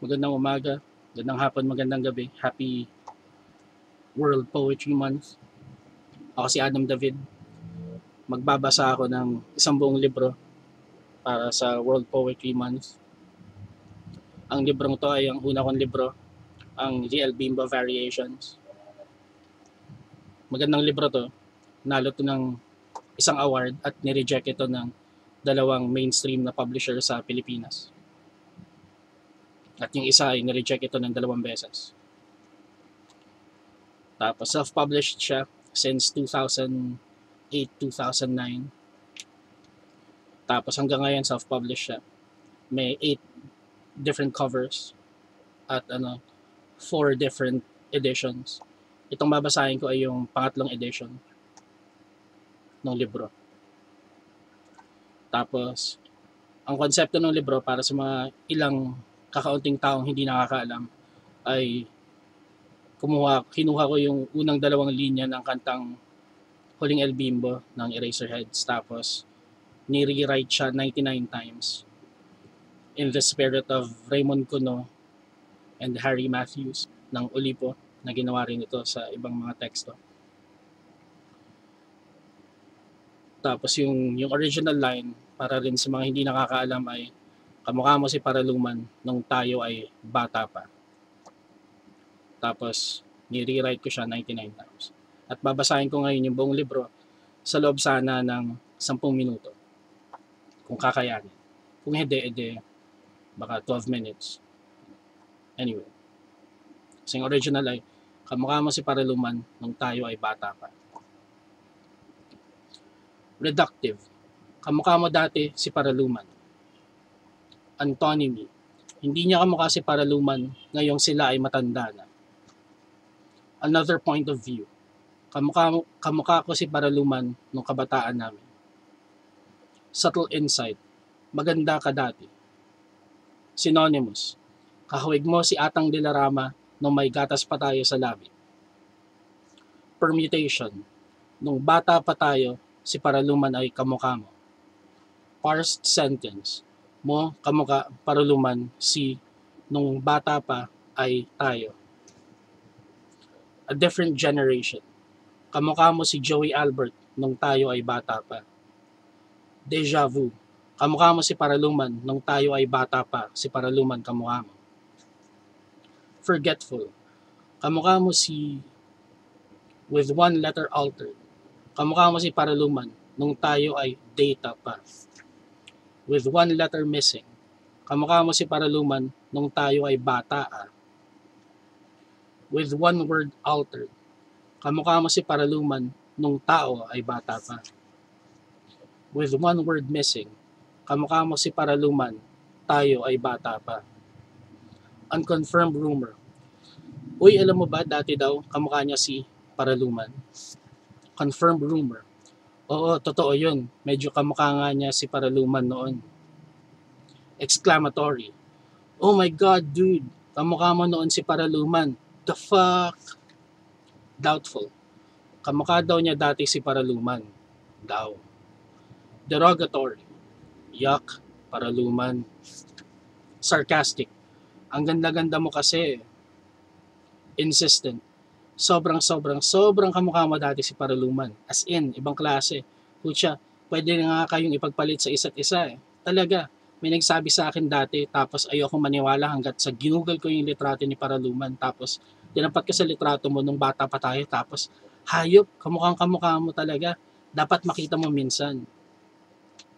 Magandang umaga, magandang hapon, magandang gabi. Happy World Poetry Month. Ako si Adam David. Magbabasa ako ng isang buong libro para sa World Poetry Month. Ang librong to ay ang una kong libro, ang GL Bimbo Variations. Magandang libro to. Nalo to ng isang award at nireject ito ng dalawang mainstream na publisher sa Pilipinas. At yung isa ay nireject ito ng 2 beses. Tapos self-published siya since 2008-2009. Tapos hanggang ngayon self-published siya. May 8 different covers at 4 different editions. Itong babasahin ko ay yung pangatlong edition ng libro. Tapos ang konsepto ng libro para sa mga ilang kakaunting taong hindi nakakaalam ay kinuha ko yung unang 2 linya ng kantang Huling El Bimbo ng Eraserheads, tapos ni-rewrite siya 99 times in the spirit of Raymond Cuno and Harry Matthews ng Ulipo na ginawa rin ito sa ibang mga teksto. Tapos yung original line para rin sa mga hindi nakakaalam ay kamukha mo si Paraluman nung tayo ay bata pa. Tapos ni-rewrite ko siya 99 times. At babasahin ko ngayon yung buong libro sa loob sana ng 10 minuto. Kung kakayanin. Kung hindi, baka 12 minutes. Anyway. Kasi yung original ay kamukha mo si Paraluman nung tayo ay bata pa. Reductive. Kamukha mo dati si Paraluman. Antonymy. Hindi niya kamukha si Paraluman ngayong sila ay matanda na. Another point of view. Kamukha ko si Paraluman nung kabataan namin. Subtle insight. Maganda ka dati. Synonymous. Kahawig mo si Atang de la Rama nung may gatas pa tayo sa labi. Permutation. Nung bata pa tayo, si Paraluman ay kamukha mo. Parsed sentence. Mo kamukha Paraluman si nung bata pa ay tayo. A different generation. Kamukha mo si Joey Albert nung tayo ay bata pa. Deja vu. Kamukha mo si Paraluman nung tayo ay bata pa. Si Paraluman kamukha mo. Forgetful. Kamukha mo si with one letter altered. Kamukha mo si Paraluman nung tayo ay data pa. With one letter missing. Kamukha mo si Paraluman nung tayo ay bata with one word altered. Kamukha mo si Paraluman nung tao ay bata pa. With one word missing. Kamukha mo si Paraluman, tayo ay bata pa. Unconfirmed rumor. Uy, alam mo ba dati daw kamukha niya si Paraluman? Confirmed rumor. Oo, totoo yun. Medyo kamukha nga niya si Paraluman noon. Exclamatory. Oh my God, dude. Kamukha mo noon si Paraluman. The fuck? Doubtful. Kamukha daw niya dati si Paraluman. Daw. Derogatory. Yuck. Paraluman. Sarcastic. Ang ganda-ganda mo kasi. Insistent. Sobrang kamukha mo dati si Paraluman. As in, ibang klase. Kutya, pwede nga kayong ipagpalit sa isa't isa eh. Talaga. May nagsabi sa akin dati, tapos ayoko maniwala hanggat sa ginugol ko yung litrato ni Paraluman, tapos tinampat ko sa litrato mo nung bata pa tayo, tapos hayop, kamukha mo talaga. Dapat makita mo minsan.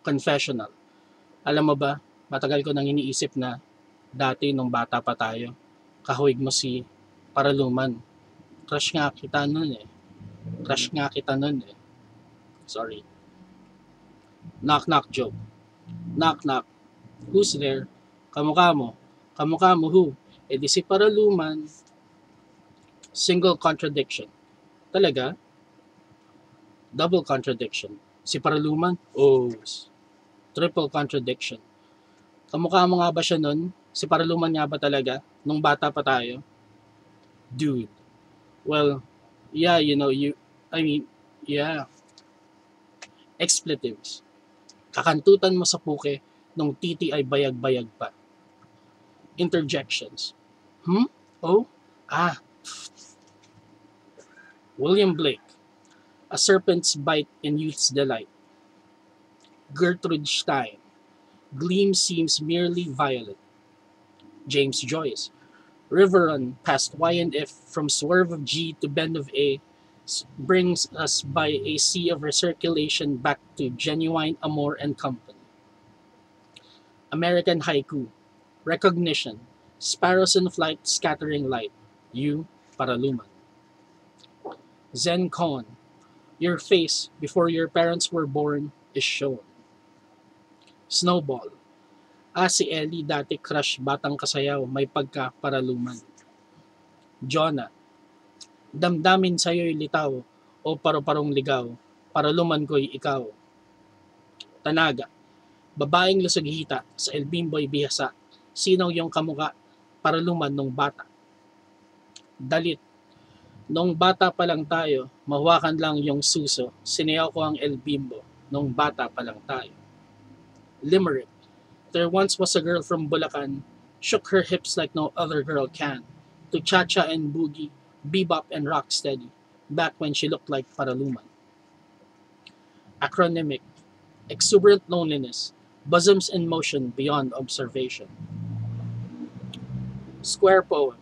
Confessional. Alam mo ba, matagal ko nang iniisip na dati nung bata pa tayo, kahawig mo si Paraluman. Crush nga kita nun eh. Sorry. Knock knock joke. Knock knock. Who's there? Kamukha mo. Kamukha mo who? E di si Paraluman. Single contradiction. Talaga? Double contradiction. Si Paraluman? Oh. Triple contradiction. Kamukha mo nga ba siya nun? Si Paraluman nga ba talaga? Nung bata pa tayo? Dude. Well, yeah, yeah. Expletives. Kakantutan mo sa puke nung titi ay bayag-bayag pa. Interjections. Hmm? Oh? Ah. William Blake. A Serpent's Bite in Youth's Delight. Gertrude Stein. Gleam seems merely violet. James Joyce. River run past Y and F from swerve of G to bend of A brings us by a sea of recirculation back to genuine amour and company. American Haiku. Recognition. Sparrows in flight scattering light. You, Paraluman. Zen koan. Your face, before your parents were born, is shown. Snowball. Si Ellie dati crush batang kasayaw, may pagka-paraluman. Jonah. Damdamin sa'yo'y litaw, o paru-parong ligaw, paraluman ko'y ikaw. Tanaga. Babaeng lusughita, sa El Bimbo'y bihasa, sinaw yung kamuka, paraluman nung bata. Dalit. Nung bata pa lang tayo, mahuwakan lang yung suso, sinayaw ko ang El Bimbo, nung bata pa lang tayo. Limerick. There once was a girl from Bulacan, shook her hips like no other girl can, to cha-cha and boogie, bebop and rocksteady, back when she looked like Paraluman. Acronymic. Exuberant loneliness, bosoms in motion beyond observation. Square poem.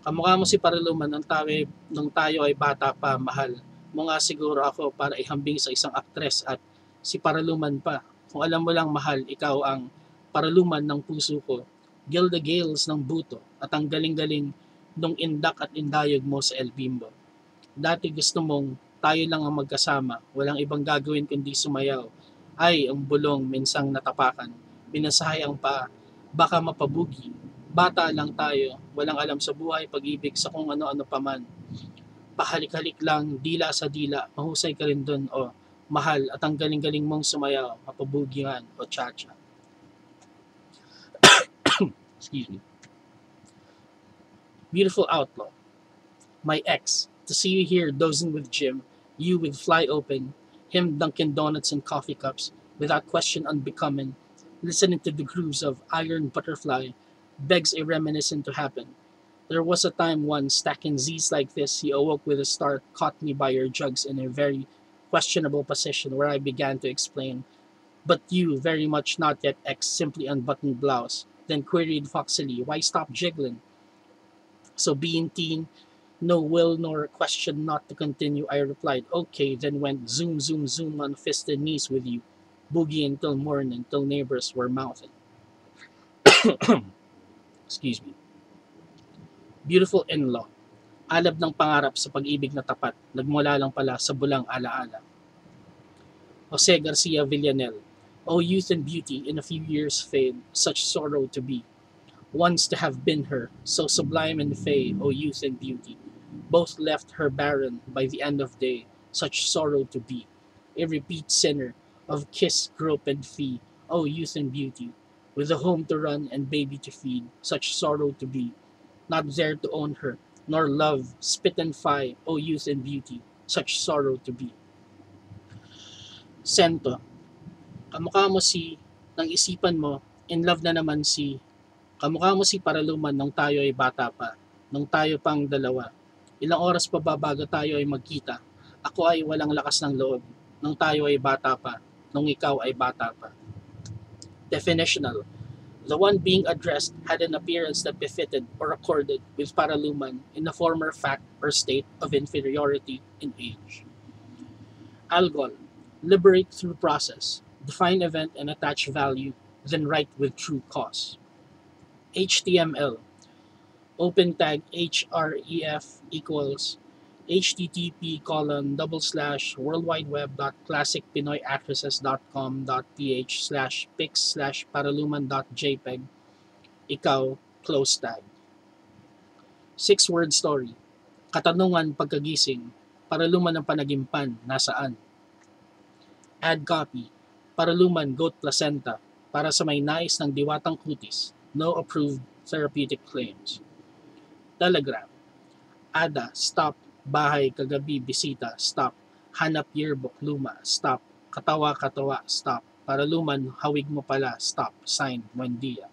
Kamukha mo si Paraluman nung tayo ay bata pa, mahal. Mo nga siguro ako para ihambing sa isang aktres at si Paraluman pa. Kung alam mo lang mahal, ikaw ang paraluman ng puso ko. Gilda Gales ng buto at ang galing-galing nung indak at indayog mo sa El Bimbo. Dati gusto mong tayo lang ang magkasama, walang ibang gagawin kundi sumayaw. Ay, ang bulong minsang natapakan, binasahay ang paa, baka mapabugi. Bata lang tayo, walang alam sa buhay, pag-ibig sa kung ano-ano paman. Pahalik-halik lang, dila sa dila, mahusay ka rin dun o mahal at ang galing-galing mong sumayaw, mapabugihan o cha-cha. Excuse me. Beautiful outlaw. My ex, to see you here dozing with Jim, you with fly open, him Dunkin' Donuts and coffee cups, without question unbecoming, listening to the grooves of Iron Butterfly, begs a reminiscent to happen. There was a time once, stacking Z's like this, he awoke with a start, caught me by your jugs in a very questionable position where I began to explain. But you, very much not yet ex, simply unbuttoned blouse. Then queried foxily, why stop jiggling? So being teen, no will nor question not to continue, I replied, okay, then went zoom, zoom, zoom on fisted knees with you, boogieing till morning, till neighbors were mouthing. Excuse me. Beautiful in-law. Alab ng pangarap sa pag-ibig na tapat, nagmula lang pala sa bulang alaala. Jose Garcia Villanel. O youth and beauty, in a few years fade, such sorrow to be. Once to have been her, so sublime and fey, O youth and beauty. Both left her barren by the end of day, such sorrow to be. A repeat sinner, of kiss, grope, and fee, O youth and beauty. With a home to run and baby to feed, such sorrow to be. Not there to own her, nor love, spit and fie, O youth and beauty, such sorrow to be. Sento. Kamukha mo si, nang isipan mo, in love na naman si, kamukha mo si Paraluman nung tayo ay bata pa, nung tayo pang dalawa. Ilang oras pa ba bago tayo ay magkita? Ako ay walang lakas ng loob, nung tayo ay bata pa, nung ikaw ay bata pa. Definitional. The one being addressed had an appearance that befitted or accorded with Paraluman in a former fact or state of inferiority in age. Algol. Liberate through process. Define event and attach value, then write with true cause. HTML. Open tag href equals http://worldwideweb.classicpinoyactresses.com.ph/pics/paraluman.jpg. Ikaw, close tag. 6-word story. Katanungan pagkagising, Paraluman ng panagimpan, nasaan? Add copy. Paraluman goat placenta, para sa may nais ng diwatang kutis, no approved therapeutic claims. Telegram. Ada, stop. Bahay, kagabi, bisita, stop. Hanap yearbook, luma, stop. Katawa, stop. Paraluman, hawig mo pala. Stop. Signed, Buendia.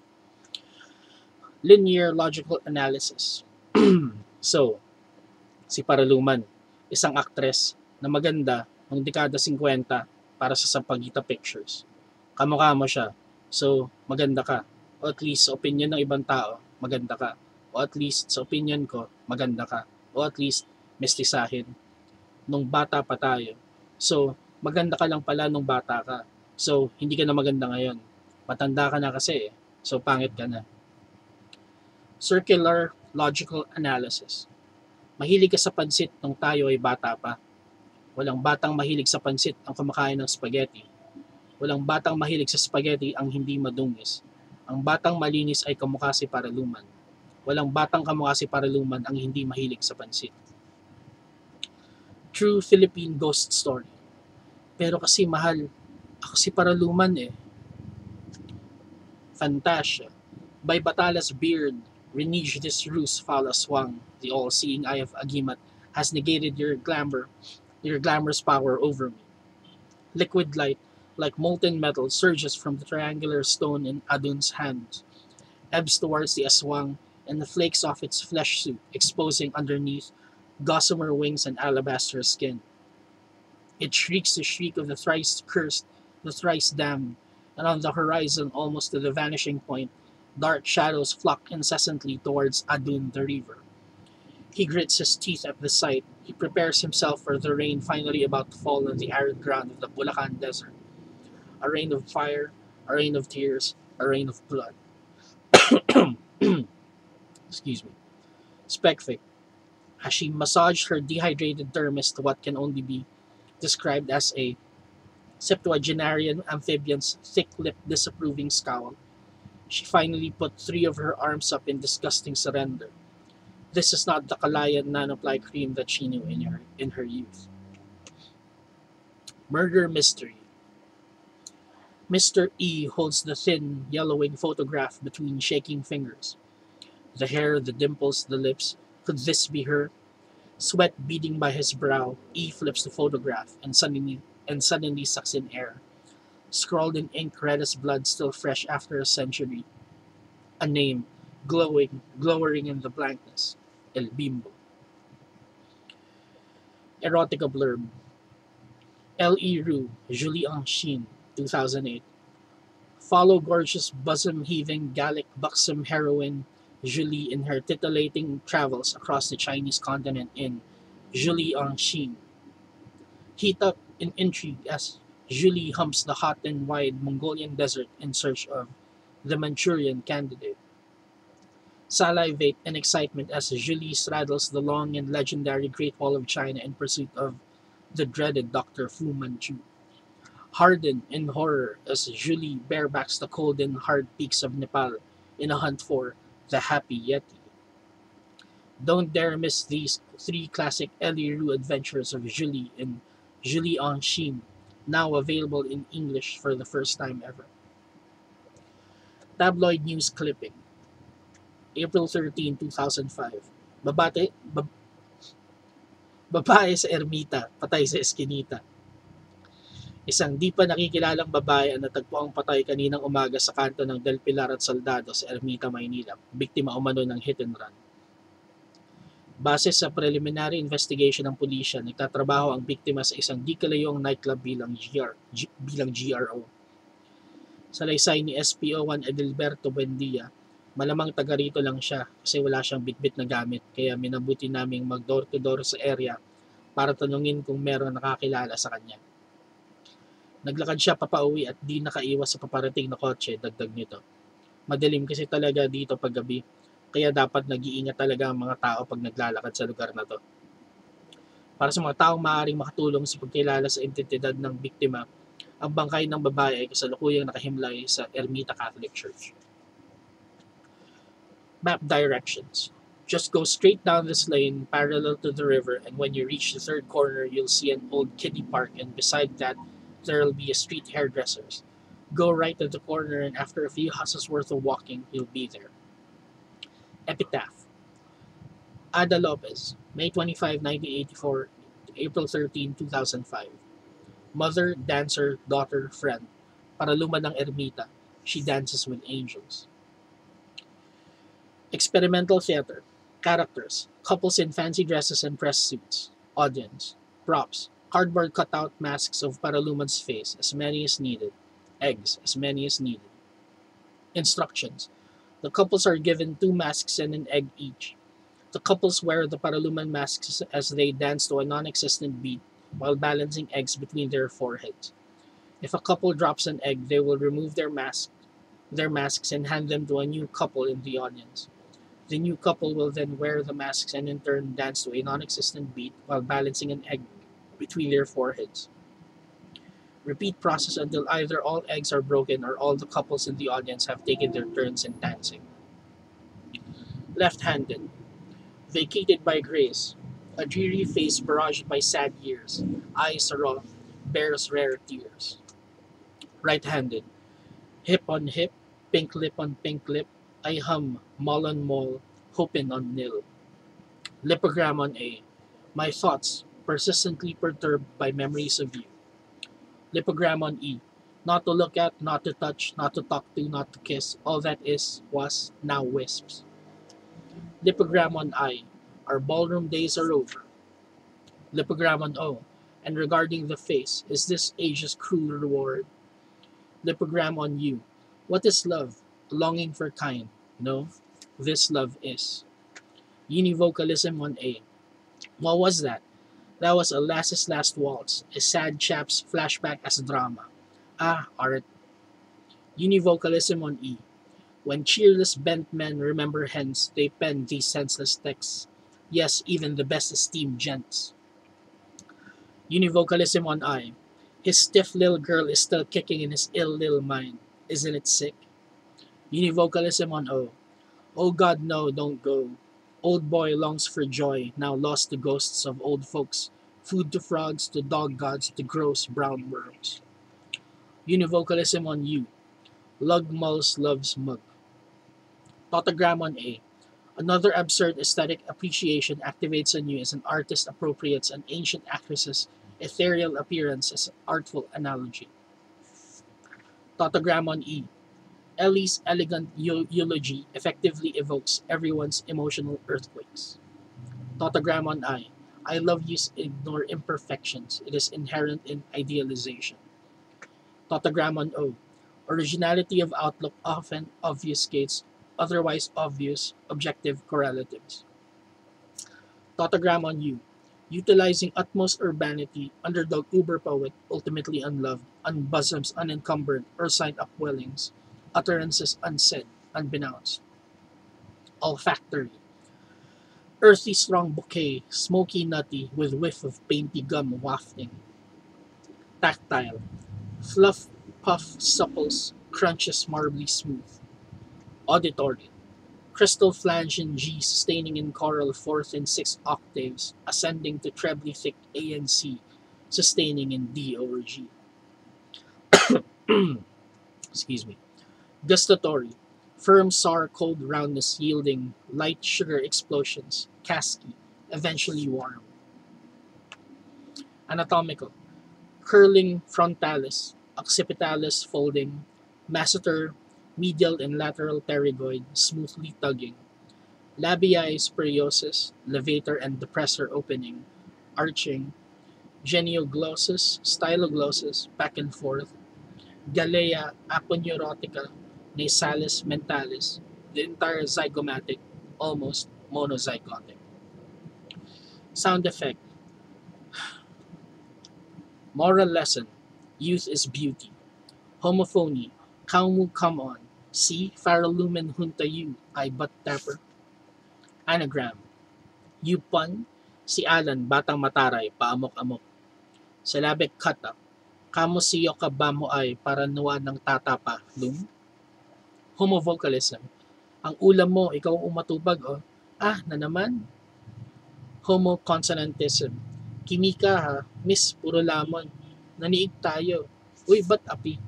Linear logical analysis. So, si Paraluman, isang actress na maganda noong dekada 50 para sa Sampaguita Pictures. Kamukha mo siya. So, maganda ka. O at least sa opinion ng ibang tao, maganda ka. O at least sa opinion ko, maganda ka. O at least mestisahin. Nung bata pa tayo. So, maganda ka lang pala nung bata ka. So, hindi ka na maganda ngayon. Matanda ka na kasi eh. So, pangit ka na. Circular logical analysis. Mahilig ka sa pansit nung tayo ay bata pa. Walang batang mahilig sa pansit ang kumakain ng spaghetti. Walang batang mahilig sa spaghetti ang hindi madungis. Ang batang malinis ay kamukha si Paraluman. Walang batang kamukha si Paraluman ang hindi mahilig sa pansit. True Philippine Ghost Story. Pero kasi mahal, ako si Paraluman eh. Fantasia. By Batalas Beard, Renige this ruse foul aswang. The all-seeing eye of Agimat has negated your glamorous power over me. Liquid light, like molten metal, surges from the triangular stone in Adun's hand, ebbs towards the aswang, and flakes off its flesh suit, exposing underneath gossamer wings and alabaster skin. It shrieks the shriek of the thrice cursed, the thrice damned, and on the horizon, almost to the vanishing point, dark shadows flock incessantly towards Adun the river. He grits his teeth at the sight. He prepares himself for the rain finally about to fall on the arid ground of the Bulacan desert. A rain of fire, a rain of tears, a rain of blood. Excuse me. Specfic. As she massaged her dehydrated dermis to what can only be described as a septuagenarian amphibian's thick-lipped disapproving scowl, she finally put 3 of her arms up in disgusting surrender. This is not the Kalayan nanoply cream that she knew in her youth. Murder mystery. Mr. E holds the thin, yellowing photograph between shaking fingers. The hair, the dimples, the lips. Could this be her? Sweat beading by his brow, E flips the photograph and suddenly sucks in air. Scrawled in ink red as blood still fresh after a century. A name, glowering in the blankness. El Bimbo. Erotica blurb. L.E. Roux, Julie Anchine, 2008. Follow gorgeous bosom-heaving Gallic buxom heroine Julie in her titillating travels across the Chinese continent in Julie Anchine. Heat up in intrigue as Julie humps the hot and wide Mongolian desert in search of the Manchurian candidate. Salivate in excitement as Julie straddles the long and legendary Great Wall of China in pursuit of the dreaded Dr. Fu Manchu. Harden in horror as Julie barebacks the cold and hard peaks of Nepal in a hunt for the Happy Yeti. Don't dare miss these 3 classic L.E. Roux adventures of Julie in Julie Anchine, now available in English for the first time ever. Tabloid news clipping. April 13, 2005. Babae sa Ermita, patay sa Eskinita. Isang di pa nakikilalang babae ang natagpuang patay kaninang umaga sa kanto ng Del Pilar at Soldado sa Ermita, Maynila, biktima umano ng hit and run. Base sa preliminary investigation ng pulisya, nagtatrabaho ang biktima sa isang di kalayong nightclub bilang GRO. Sa laysay ni SPO1 Edilberto Buendia, malamang taga rito lang siya kasi wala siyang bitbit na gamit, kaya minabuti naming mag door to door sa area para tanungin kung meron nakakilala sa kanya. Naglakad siya papauwi at di nakaiwas sa paparating na kotse, dagdag nito. Madilim kasi talaga dito pag gabi, kaya dapat nag-iingat talaga ang mga tao pag naglalakad sa lugar na to. Para sa mga taong maaaring makatulong sa pagkilala sa entidad ng biktima, ang bangkay ng babae ay kasalukuyang nakahimlay sa Ermita Catholic Church. Map directions. Just go straight down this lane parallel to the river, and when you reach the third corner, you'll see an old kiddie park, and beside that, there'll be a street hairdresser's. Go right at the corner, and after a few houses worth of walking, you'll be there. Epitaph. Ada Lopez, May 25, 1984 to April 13, 2005. Mother, dancer, daughter, friend. Paraluman ng ermita. She dances with angels. Experimental theater. Characters. Couples in fancy dresses and press suits. Audience. Props. Cardboard cutout masks of Paraluman's face, as many as needed. Eggs, as many as needed. Instructions. The couples are given 2 masks and an egg each. The couples wear the Paraluman masks as they dance to a non-existent beat while balancing eggs between their foreheads. If a couple drops an egg, they will remove their masks and hand them to a new couple in the audience. The new couple will then wear the masks and in turn dance to a non-existent beat while balancing an egg between their foreheads. Repeat process until either all eggs are broken or all the couples in the audience have taken their turns in dancing. Left-handed. Vacated by grace. A dreary face barraged by sad years. Eyes raw, bears rare tears. Right-handed. Hip on hip, pink lip on pink lip. I hum, mall on mall, hoping on nil. Lipogram on A. My thoughts, persistently perturbed by memories of you. Lipogram on E. Not to look at, not to touch, not to talk to, not to kiss. All that is, was, now wisps. Lipogram on I. Our ballroom days are over. Lipogram on O. And regarding the face, is this age's cruel reward? Lipogram on U. What is love? A longing for kind. No, this love is. Univocalism on A. What was that? That was a lass's last waltz, a sad chap's flashback as drama. Ah, art. Univocalism on E. When cheerless bent men remember hence, they pen these senseless texts. Yes, even the best esteemed gents. Univocalism on I. His stiff little girl is still kicking in his ill little mind. Isn't it sick? Univocalism on O. Oh God, no, don't go. Old boy longs for joy, now lost to ghosts of old folks. Food to frogs, to dog gods, to gross brown worms. Univocalism on U. Lug mulls loves mug. Tautogram on A. Another absurd aesthetic appreciation activates on you as an artist appropriates an ancient actress's ethereal appearance as an artful analogy. Tautogram on E. Ellie's elegant eulogy effectively evokes everyone's emotional earthquakes. Tautogram on I. I love yous ignore imperfections. It is inherent in idealization. Tautogram on O. Originality of outlook often obfuscates otherwise obvious objective correlatives. Tautogram on U. Utilizing utmost urbanity, underdog uber poet, ultimately unloved, unbosoms unencumbered, ursine upwellings, utterances unsaid, unbeknownst. Olfactory. Earthy strong bouquet, smoky nutty, with whiff of painty gum wafting. Tactile. Fluff, puff, supples, crunches marbly smooth. Auditory. Crystal flange in G sustaining in choral fourth and sixth octaves, ascending to trebly thick A and C, sustaining in D over G. Excuse me. Gustatory. Firm sour cold roundness yielding light sugar explosions, casky, eventually warm. Anatomical. Curling frontalis, occipitalis folding, masseter, medial and lateral pterygoid, smoothly tugging. Labiae superiosus, levator and depressor opening, arching. Genioglossus, styloglossus, back and forth. Galea aponeurotica, nasalis mentalis, the entire zygomatic, almost monozygotic. Sound effect. Moral lesson. Youth is beauty. Homophony. Kaumu come on. See, Faralumen hunta you, ay butt tapper. Anagram. Yupon. Si Alan, batang mataray, paamok-amok. Syllabic cut-up. Kamo siyo ka ba mo ay para nuwa ng tatapa, lum? Homovocalism. Ang ulam mo, ikaw ang umatubag, oh. Ah, na naman. Homoconsonantism. Kimika ha, miss, puro lamon. Naniig tayo. Uy, ba't api?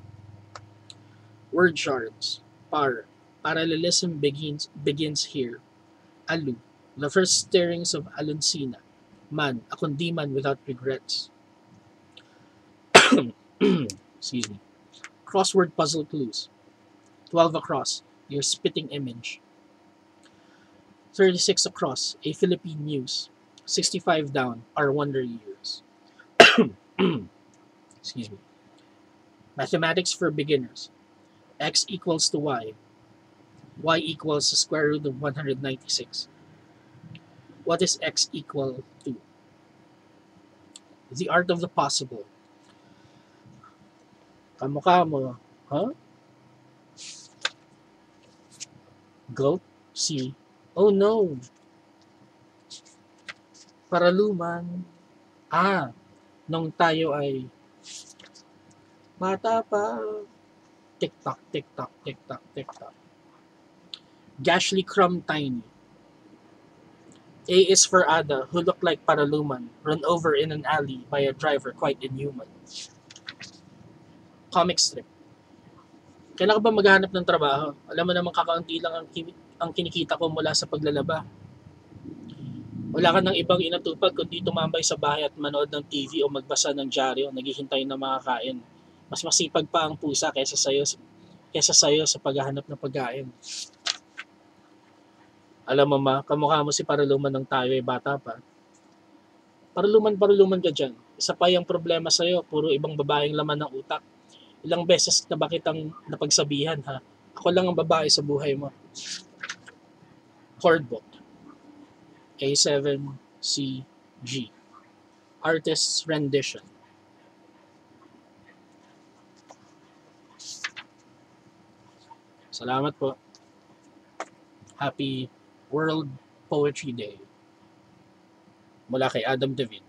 Word shards. Par. Parallelism begins here. Alu. The first stirrings of Aluncina. Man, a kundiman without regrets. Excuse me. Crossword puzzle clues. 12 across, your spitting image. 36 across, a Philippine news. 65 down, our wonder years. Excuse me. Mathematics for beginners. X equals to y. Y equals the square root of 196. What is x equal to? The art of the possible. Kamukha mo, huh? Goat? C. Oh no! Paraluman. Nung tayo ay bata pa. Tick-tock, tick-tock, tick-tock, tick-tock. Gashly Crumb Tiny. A is for Ada, who looked like Paraluman, run over in an alley by a driver quite inhuman. Comic strip. Kailan ka ba maghanap ng trabaho? Alam mo naman kakaunti lang ang kinikita ko mula sa paglalaba. Wala ka ng ibang inatupag kundi tumambay sa bahay at manood ng TV o magbasa ng dyaryo, naghihintay na makakain. Mas masipag pa ang pusa kaysa sayo sa paghahanap ng pagkain. Alam mo ma, kamukha mo si Paraluman ng tayo ay bata pa. Paraluman ka dyan. Isa pa yung problema sa'yo, puro ibang babaeng laman ng utak. Ilang beses na ba kitang napagsabihan ha? Ako lang ang babae sa buhay mo. Chord book. A7CG. Artist's rendition. Salamat po. Happy World Poetry Day. Mula kay Adam David.